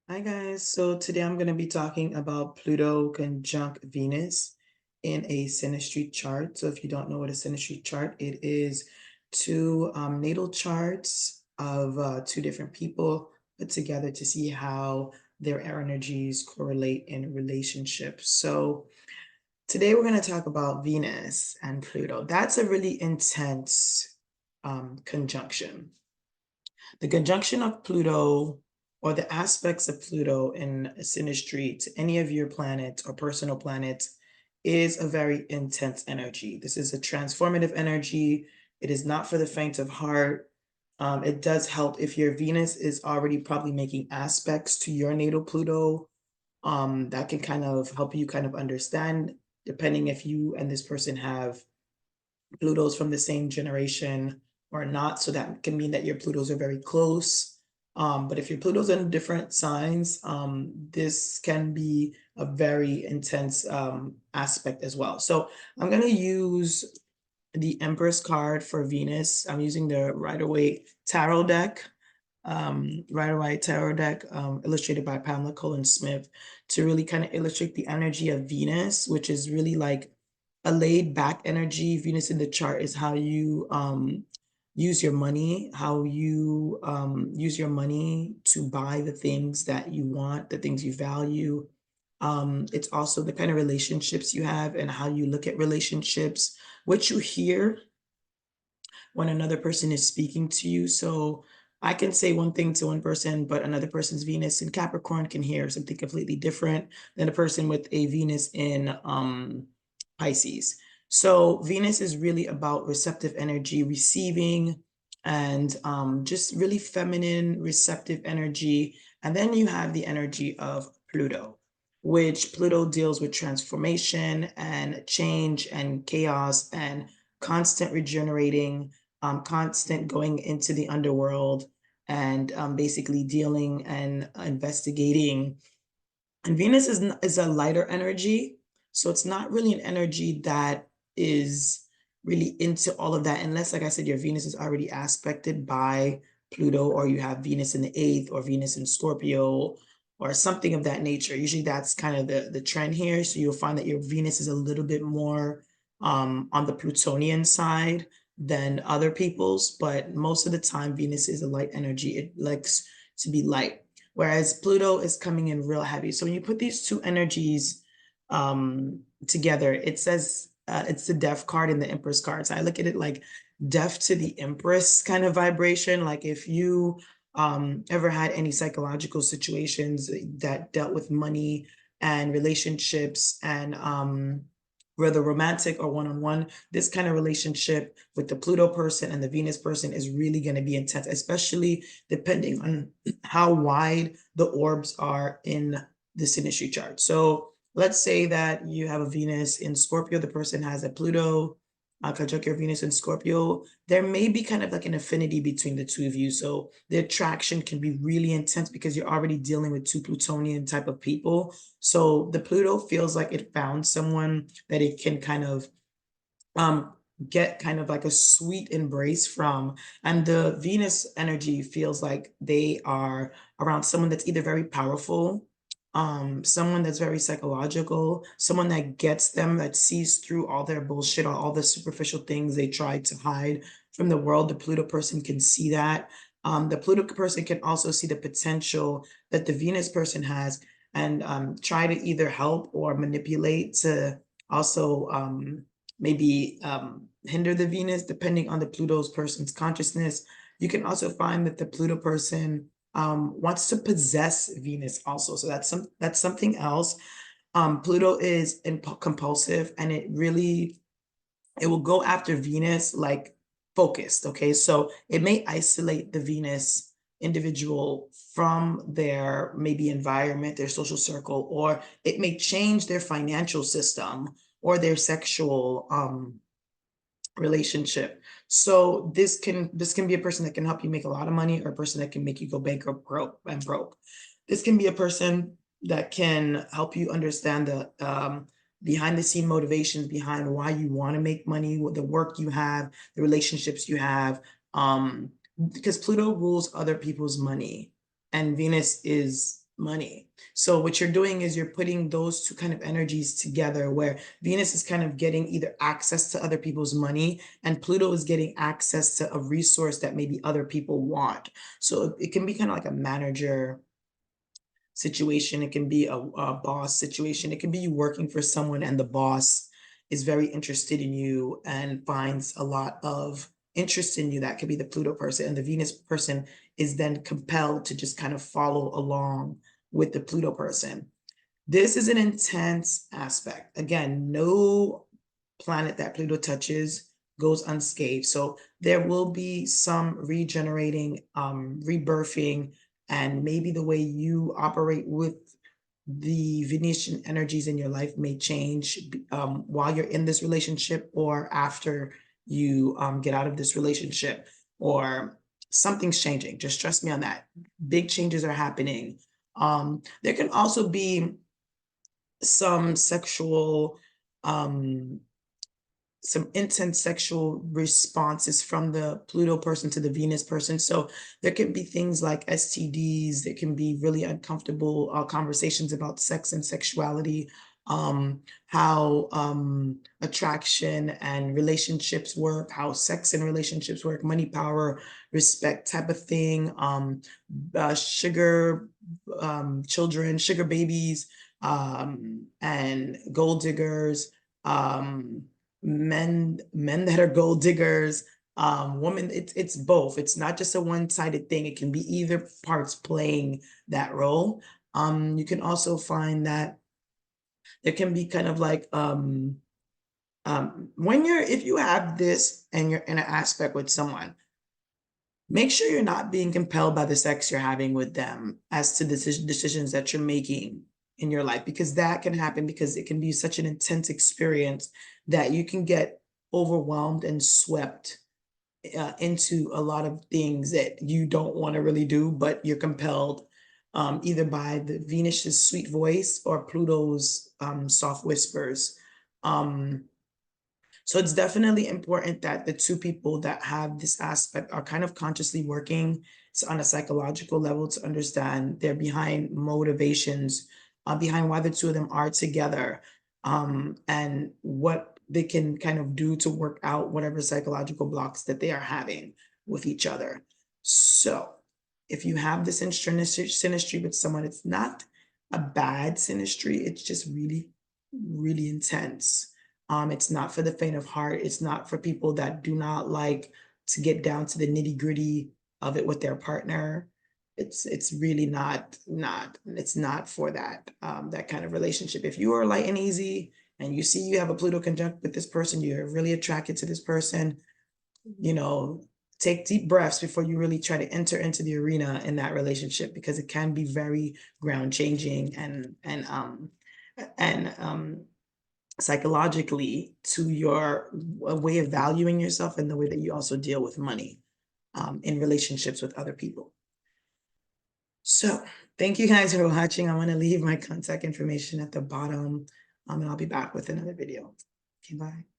Hi guys, so today I'm going to be talking about Pluto conjunct Venus in a synastry chart. So if you don't know what a synastry chart, it is two natal charts of two different people put together to see how their energies correlate in relationships. So today we're going to talk about Venus and Pluto. That's a really intense conjunction. The conjunction of Pluto or the aspects of Pluto in synastry to any of your planets or personal planets is a very intense energy. This is a transformative energy. It is not for the faint of heart. It does help if your Venus is already probably making aspects to your natal Pluto. That can kind of help you kind of understand, depending if you and this person have Plutos from the same generation or not. So that can mean that your Plutos are very close. But if your Pluto's in different signs, this can be a very intense aspect as well. So I'm going to use the Empress card for Venus. I'm using the Rider-Waite Tarot deck, Rider-Waite Tarot deck, illustrated by Pamela Colin Smith, to really kind of illustrate the energy of Venus, which is really like a laid back energy. Venus in the chart is how you use your money, how you use your money to buy the things that you want, the things you value. It's also the kind of relationships you have and how you look at relationships, what you hear when another person is speaking to you. So I can say one thing to one person, but another person's Venus in Capricorn can hear something completely different than a person with a Venus in Pisces. So Venus is really about receptive energy, receiving, and just really feminine, receptive energy. And then you have the energy of Pluto, which Pluto deals with transformation and change and chaos and constant regenerating, constant going into the underworld and basically dealing and investigating. And Venus is a lighter energy, so it's not really an energy that is really into all of that, unless, like I said, your Venus is already aspected by Pluto, or you have Venus in the eighth, or Venus in Scorpio, or something of that nature. Usually that's kind of the trend here. So you'll find that your Venus is a little bit more on the Plutonian side than other people's, but most of the time Venus is a light energy. It likes to be light, whereas Pluto is coming in real heavy. So when you put these two energies together, it says it's the death card and the Empress card. So I look at it like death to the Empress kind of vibration. Like if you ever had any psychological situations that dealt with money and relationships and whether romantic or one-on-one, this kind of relationship with the Pluto person and the Venus person is really going to be intense, especially depending on how wide the orbs are in the synastry chart. So let's say that you have a Venus in Scorpio, the person has a Pluto conjunct your Venus in Scorpio. There may be kind of like an affinity between the two of you. So the attraction can be really intense because you're already dealing with two Plutonian type of people. So the Pluto feels like it found someone that it can kind of um get kind of like a sweet embrace from, and the Venus energy feels like they are around someone that's either very powerful, someone that's very psychological, someone that gets them, that sees through all their bullshit or all the superficial things they try to hide from the world. The Pluto person can see that. The Pluto person can also see the potential that the Venus person has, and try to either help or manipulate to also maybe hinder the Venus, depending on the Pluto's person's consciousness. You can also find that the Pluto person wants to possess Venus also. So that's something else. Pluto is compulsive, and it will go after Venus like focused. Okay, so it may isolate the Venus individual from their maybe environment, their social circle, or it may change their financial system or their sexual relationship. So this can be a person that can help you make a lot of money, or a person that can make you go bankrupt, broke. This can be a person that can help you understand the behind the scene motivations behind why you want to make money, the work you have, the relationships you have. Because Pluto rules other people's money, and Venus is money. So what you're doing is you're putting those two kind of energies together, where Venus is kind of getting either access to other people's money, and Pluto is getting access to a resource that maybe other people want. So it can be kind of like a manager situation. It can be a boss situation. It can be you working for someone and the boss is very interested in you and finds a lot of interest in you. That could be the Pluto person, and the Venus person is then compelled to just kind of follow along with the Pluto person. This is an intense aspect. Again, no planet that Pluto touches goes unscathed. So there will be some regenerating, rebirthing, and maybe the way you operate with the Venetian energies in your life may change while you're in this relationship or after you get out of this relationship, or something's changing. Just trust me on that. Big changes are happening. There can also be some sexual some intense sexual responses from the Pluto person to the Venus person. So there can be things like STDs. There can be really uncomfortable conversations about sex and sexuality, how attraction and relationships work, how sex and relationships work, money, power, respect type of thing, sugar children, sugar babies, and gold diggers, men that are gold diggers, women. It's both. It's not just a one-sided thing. It can be either parts playing that role. You can also find that there can be kind of like when you're, if you have this and you're in an aspect with someone, make sure you're not being compelled by the sex you're having with them as to the decisions that you're making in your life, because that can happen, because it can be such an intense experience that you can get overwhelmed and swept into a lot of things that you don't want to really do, but you're compelled either by the Venus's sweet voice or Pluto's soft whispers. So it's definitely important that the two people that have this aspect are kind of consciously working on a psychological level to understand their behind motivations, behind why the two of them are together, and what they can kind of do to work out whatever psychological blocks that they are having with each other. So if you have this synastry with someone, it's not a bad synastry. It's just really, really intense. It's not for the faint of heart. It's not for people that do not like to get down to the nitty-gritty of it with their partner. It's really it's not for that that kind of relationship. If you are light and easy and you see you have a Pluto conjunct with this person, you're really attracted to this person, you know, take deep breaths before you really try to enter into the arena in that relationship, because it can be very ground changing and psychologically to your way of valuing yourself and the way that you also deal with money in relationships with other people. So thank you guys for watching. I want to leave my contact information at the bottom, and I'll be back with another video. Okay, bye.